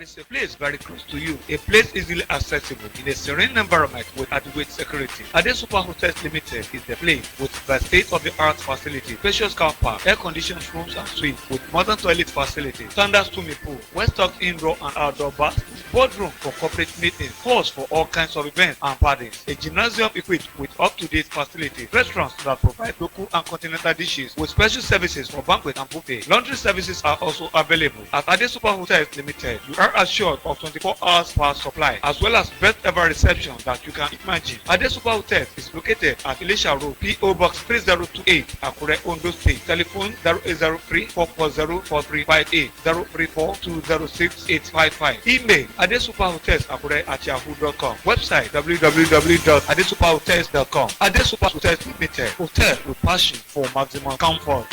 It's a place very close to you, a place easily accessible in a serene environment with adequate security. Ade Super Hotels Limited is the place with the state-of-the-art facility, spacious car park, air-conditioned rooms and suites with modern toilet facilities, standard swimming pool, well-stocked indoor and outdoor bars, boardroom for corporate meetings, halls for all kinds of events and parties, a gymnasium equipped with up-to-date facilities, restaurants that provide local and continental dishes with special services for banquet and buffet. Laundry services are also available. At Ade Super Hotels Limited, you are assured of 24 hours power supply as well as best ever reception that you can imagine. Ade Super Hotels is located at Elisha Road, PO Box 3028, Akure, Ondo State. Telephone 0803 440 4358, 034 206 855. Email adesuperhotels@yahoo.com. Website www.adesuperhotels.com. Ade Super Hotels Limited, hotel with passion for maximum comfort.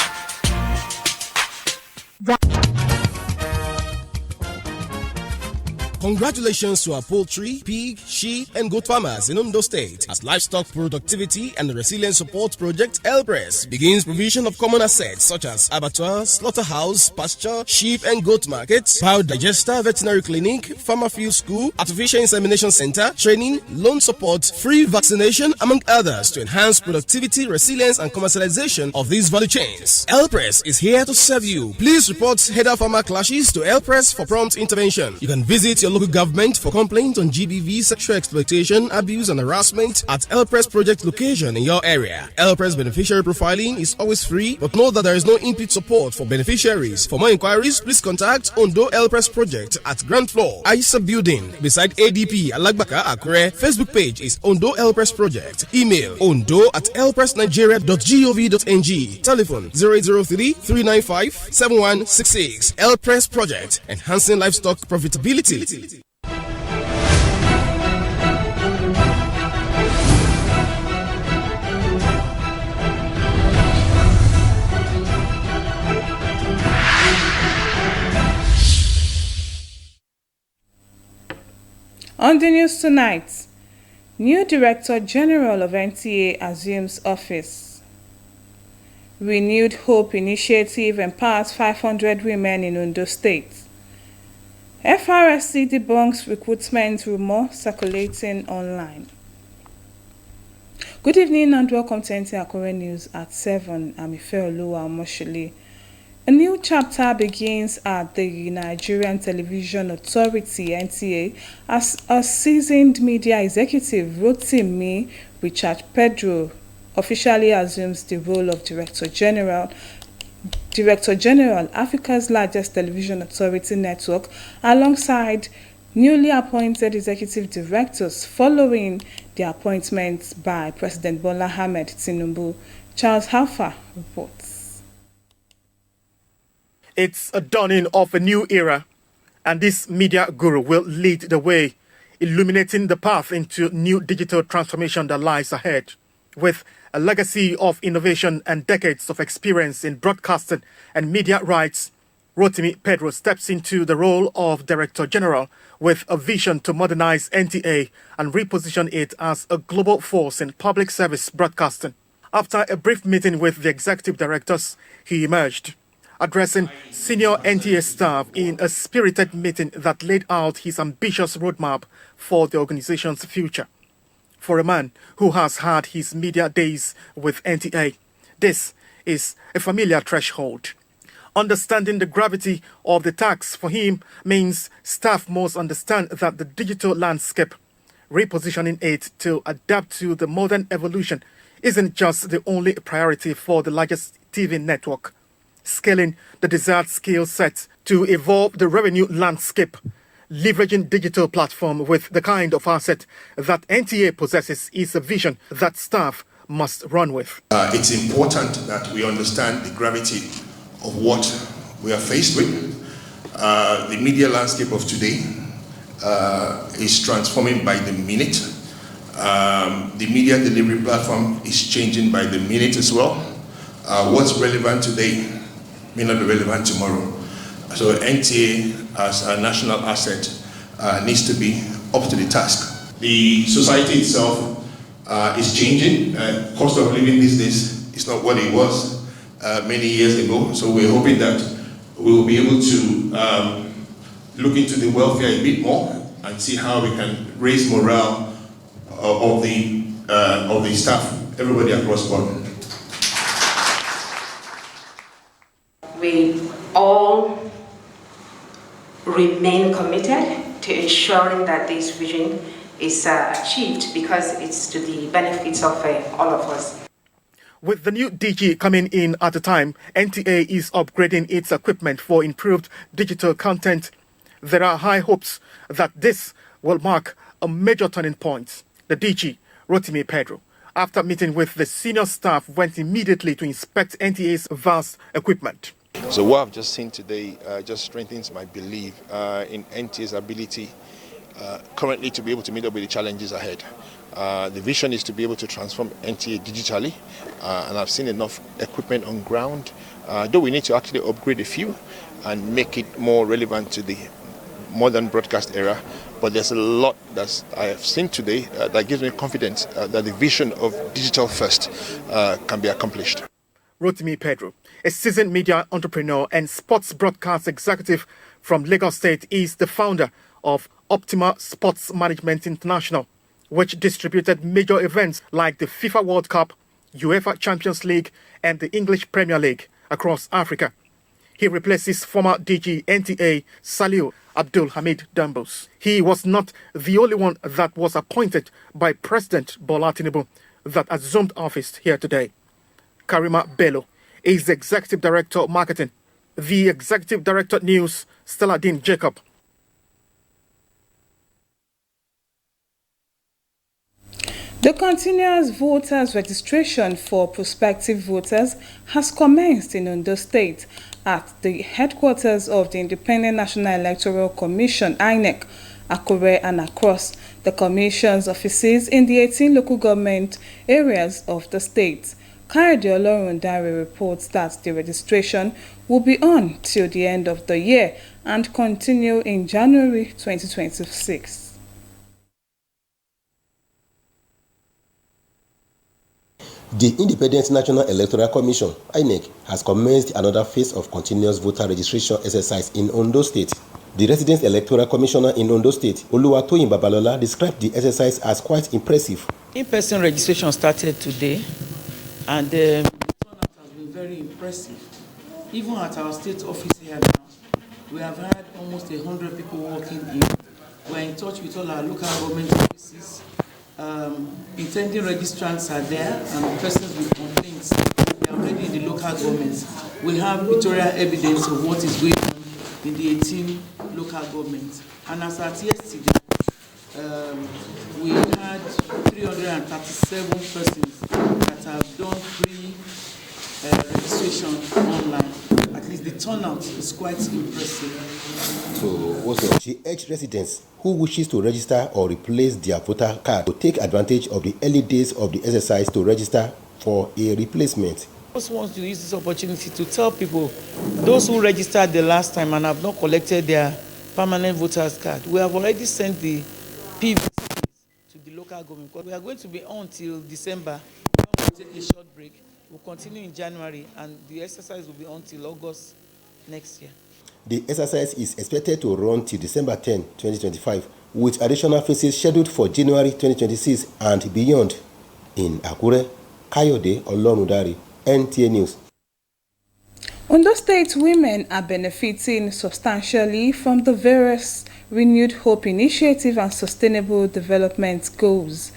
Congratulations to our poultry, pig, sheep, and goat farmers in Ondo State as Livestock Productivity and Resilience Support Project (LPRES) begins provision of common assets such as abattoir, slaughterhouse, pasture, sheep and goat markets, biodigester, veterinary clinic, farmer field school, artificial insemination center, training, loan support, free vaccination, among others, to enhance productivity, resilience, and commercialization of these value chains. LPRES is here to serve you. Please report header farmer clashes to LPRES for prompt intervention. You can visit your local government for complaints on GBV, sexual exploitation, abuse, and harassment at LPRES project location in your area. LPRES beneficiary profiling is always free, but know that there is no input support for beneficiaries. For more inquiries, please contact Ondo LPRES project at ground floor, Aisa building, beside ADP Alagbaka Akure. Facebook page is Ondo LPRES project. Email ondo@lpresnigeria.gov.ng. Telephone 0803 395 7166. LPRES project, enhancing livestock profitability. On the news tonight, new Director General of NTA assumes office. Renewed Hope Initiative empowers 500 women in Ondo State. FRSC debunks recruitment rumor circulating online. Good evening and welcome to Nta Akure News at 7. I'm Ifeoluwa Omoshili. A new chapter begins at the Nigerian Television Authority (NTA) as a seasoned media executive, Rotimi Richard Pedro, officially assumes the role of Director General, Africa's largest television authority network, alongside newly appointed executive directors following the appointments by President Bola Ahmed Tinubu. Charles Halfa reports. It's a dawning of a new era, and this media guru will lead the way, illuminating the path into new digital transformation that lies ahead. With a legacy of innovation and decades of experience in broadcasting and media rights, Rotimi Pedro steps into the role of Director General with a vision to modernize NTA and reposition it as a global force in public service broadcasting. After a brief meeting with the executive directors, he emerged, addressing senior NTA staff in a spirited meeting that laid out his ambitious roadmap for the organization's future. For a man who has had his media days with NTA, this is a familiar threshold. Understanding the gravity of the task for him means staff must understand that the digital landscape, repositioning it to adapt to the modern evolution, isn't just the only priority for the largest TV network. Scaling the desired skill set to evolve the revenue landscape, leveraging digital platform with the kind of asset that NTA possesses is a vision that staff must run with. It's important that we understand the gravity of what we are faced with. The media landscape of today is transforming by the minute. The media delivery platform is changing by the minute as well. What's relevant today may not be relevant tomorrow. So NTA as a national asset needs to be up to the task. The society itself is changing. Cost of living these days is not what it was many years ago. So we're hoping that we will be able to look into the welfare a bit more and see how we can raise morale of the staff, everybody across board. We all remain committed to ensuring that this vision is achieved because it's to the benefits of all of us. With the new DG coming in at a time, NTA is upgrading its equipment for improved digital content. There are high hopes that this will mark a major turning point. The DG, Rotimi Pedro, after meeting with the senior staff, went immediately to inspect NTA's vast equipment. So what I've just seen today just strengthens my belief in NTA's ability currently to be able to meet up with the challenges ahead. The vision is to be able to transform NTA digitally, and I've seen enough equipment on ground, though we need to actually upgrade a few and make it more relevant to the modern broadcast era. But there's a lot that I have seen today that gives me confidence that the vision of digital first can be accomplished. Rotimi Pedro, a seasoned media entrepreneur and sports broadcast executive from Lagos State, is the founder of Optima Sports Management International, which distributed major events like the FIFA World Cup, UEFA Champions League, and the English Premier League across Africa. He replaces former DG NTA Saliu Abdul Hamid Dambos. He was not the only one that was appointed by President Bola Tinubu that assumed office here today. Karima Bello is the Executive Director of Marketing. The Executive Director News, Stella Dean Jacob. The continuous voters registration for prospective voters has commenced in Ondo State at the headquarters of the Independent National Electoral Commission, INEC, Akure, and across the Commission's offices in the 18 local government areas of the state. Kayode Olorundare reports that the registration will be on till the end of the year and continue in January 2026. The Independent National Electoral Commission, INEC, has commenced another phase of continuous voter registration exercise in Ondo State. The Resident Electoral Commissioner in Ondo State, Oluwatoyin Babalola, described the exercise as quite impressive. In-person registration started today, and the turnout has been very impressive. Even at our state office here now, we have had almost 100 people walking in. We're in touch with all our local government offices. Intending registrants are there, and persons with complaints, they are already in the local governments. We have pictorial evidence of what is going on in the 18 local governments. And as at yesterday, we had 337 persons that have done pre-registration online. At least the turnout is quite impressive. So, she urged residents who wishes to register or replace their voter card to take advantage of the early days of the exercise to register for a replacement. I just want to use this opportunity to tell people, those who registered the last time and have not collected their permanent voters card, we have already sent the PVCs to the local government. We are going to be on till December. We'll take a short break. We'll continue in January, and the exercise will be on till August next year. The exercise is expected to run till December 10, 2025, with additional phases scheduled for January 2026 and beyond. In Akure, Kayode Olorundare, NTA News. Ondo State women are benefiting substantially from the various Renewed Hope Initiative and Sustainable Development Goals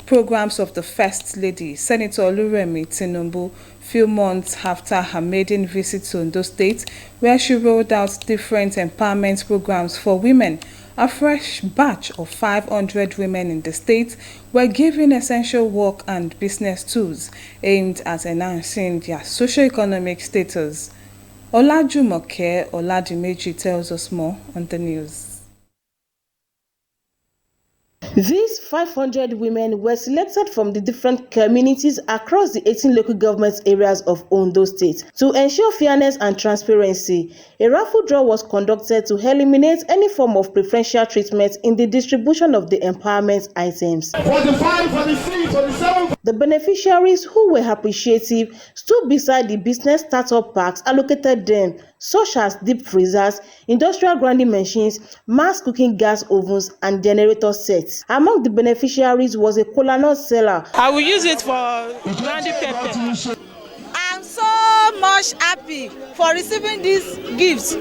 programs of the First Lady, Senator Oluremi Tinubu, few months after her maiden visit to Ondo State, where she rolled out different empowerment programs for women. A fresh batch of 500 women in the state were given essential work and business tools aimed at enhancing their socio-economic status. Olajumoke Oladimeji tells us more on the news. These 500 women were selected from the different communities across the 18 local government areas of Ondo State. To ensure fairness and transparency, a raffle draw was conducted to eliminate any form of preferential treatment in the distribution of the empowerment items. 45, 46, 47. The beneficiaries, who were appreciative, stood beside the business startup packs allocated them such as deep freezers, industrial grinding machines, mass cooking gas ovens, and generator sets. Among the beneficiaries was a kola nut seller. I will use it for grinding pepper. I'm so much happy for receiving these gifts.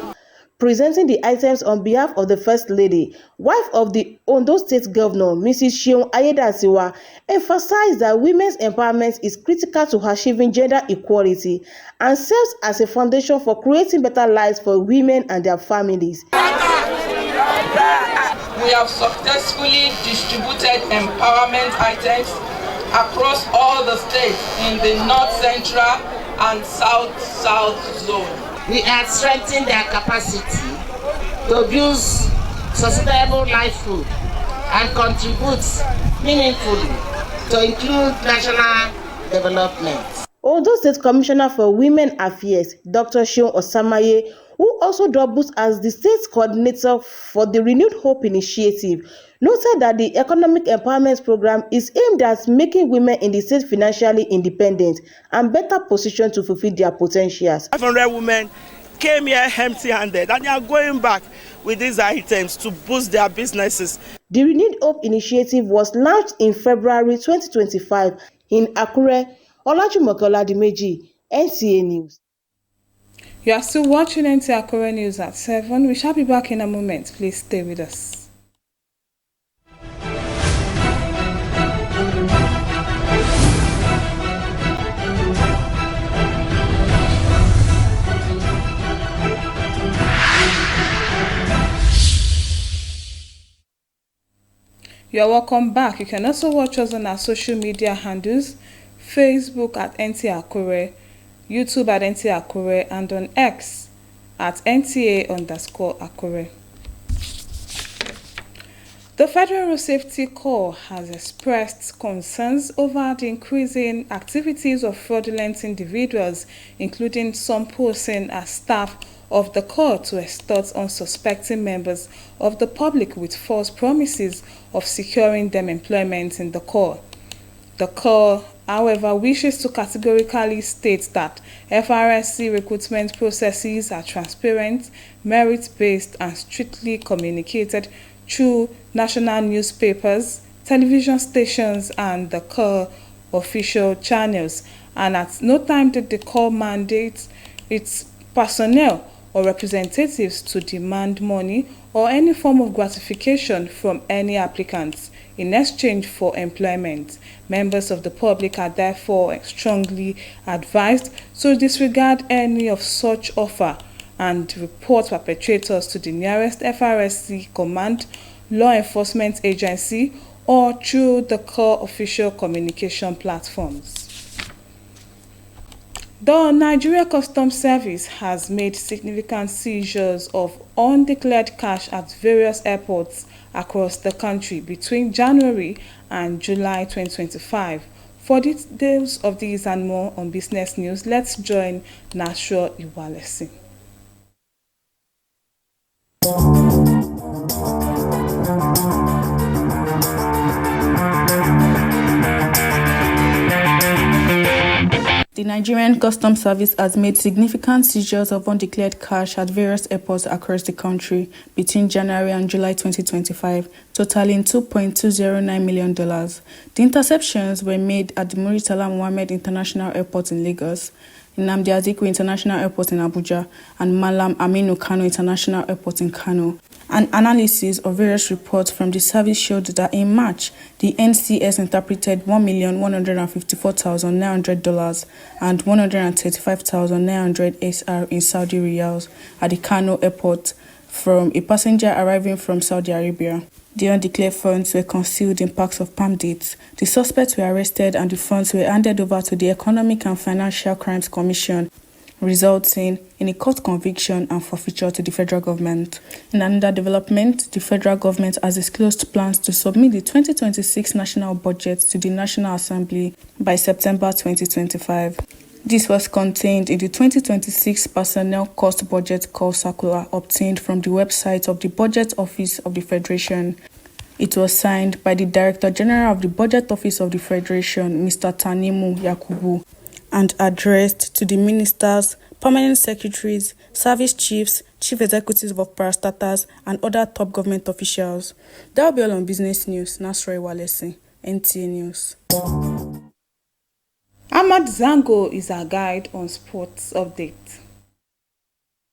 Presenting the items on behalf of the First Lady, wife of the Ondo State Governor, Mrs. Seun Ayedatiwa, emphasized that women's empowerment is critical to achieving gender equality and serves as a foundation for creating better lives for women and their families. We have successfully distributed empowerment items across all the states in the North Central and South zone. We have strengthened their capacity to produce sustainable livelihood and contribute meaningfully to include national development. Ondo State Commissioner for Women Affairs, Dr. Seun Osamaye, who also doubles as the state coordinator for the Renewed Hope Initiative, noted that the economic empowerment program is aimed at making women in the state financially independent and better positioned to fulfill their potentials. 500 women came here empty-handed and they are going back with these items to boost their businesses. The Renewed Hope Initiative was launched in February 2025 in Akure. Olajumoke Oladimeji, NTA News. You are still watching Nta Akure News at 7. We shall be back in a moment. Please stay with us. You are welcome back. You can also watch us on our social media handles, Facebook at Nta Akure, YouTube at Nta Akure, and on X at NTA_Akure. The Federal Road Safety Corps has expressed concerns over the increasing activities of fraudulent individuals, including some posing as staff of the Corps to extort unsuspecting members of the public with false promises of securing them employment in the Corps. The Corps, however, wishes to categorically state that FRSC recruitment processes are transparent, merit-based, and strictly communicated through national newspapers, television stations, and the Corps official channels, and at no time did the Corps mandate its personnel or representatives to demand money or any form of gratification from any applicants in exchange for employment. Members of the public are therefore strongly advised to disregard any of such offer and report perpetrators to the nearest FRSC command, law enforcement agency, or through the Corps official communication platforms. The Nigeria Customs Service has made significant seizures of undeclared cash at various airports across the country between January and July 2025. For details of these and more on Business News, let's join Nasra Iwalesi. The Nigerian Customs Service has made significant seizures of undeclared cash at various airports across the country between January and July 2025, totaling $2.209 million. The interceptions were made at the Muritala Mohammed International Airport in Lagos, Nnamdi Azikiwe International Airport in Abuja, and Malam Aminu Kano International Airport in Kano. An analysis of various reports from the service showed that in March, the NCS interpreted $1,154,900 and $135,900 SR in Saudi riyals at the Kano airport from a passenger arriving from Saudi Arabia. The undeclared funds were concealed in packs of palm dates. The suspects were arrested and the funds were handed over to the Economic and Financial Crimes Commission, resulting in a court conviction and forfeiture to the federal government. In another development, the federal government has disclosed plans to submit the 2026 national budget to the National Assembly by September 2025. This was contained in the 2026 Personnel Cost Budget Call Circular obtained from the website of the Budget Office of the Federation. It was signed by the Director General of the Budget Office of the Federation, Mr. Tanimu Yakubu, and addressed to the ministers, permanent secretaries, service chiefs, chief executives of parastatals, and other top government officials. That will be all on business news. Nasroy Walesi, NTA News. Ahmad Zango is our guide on sports update.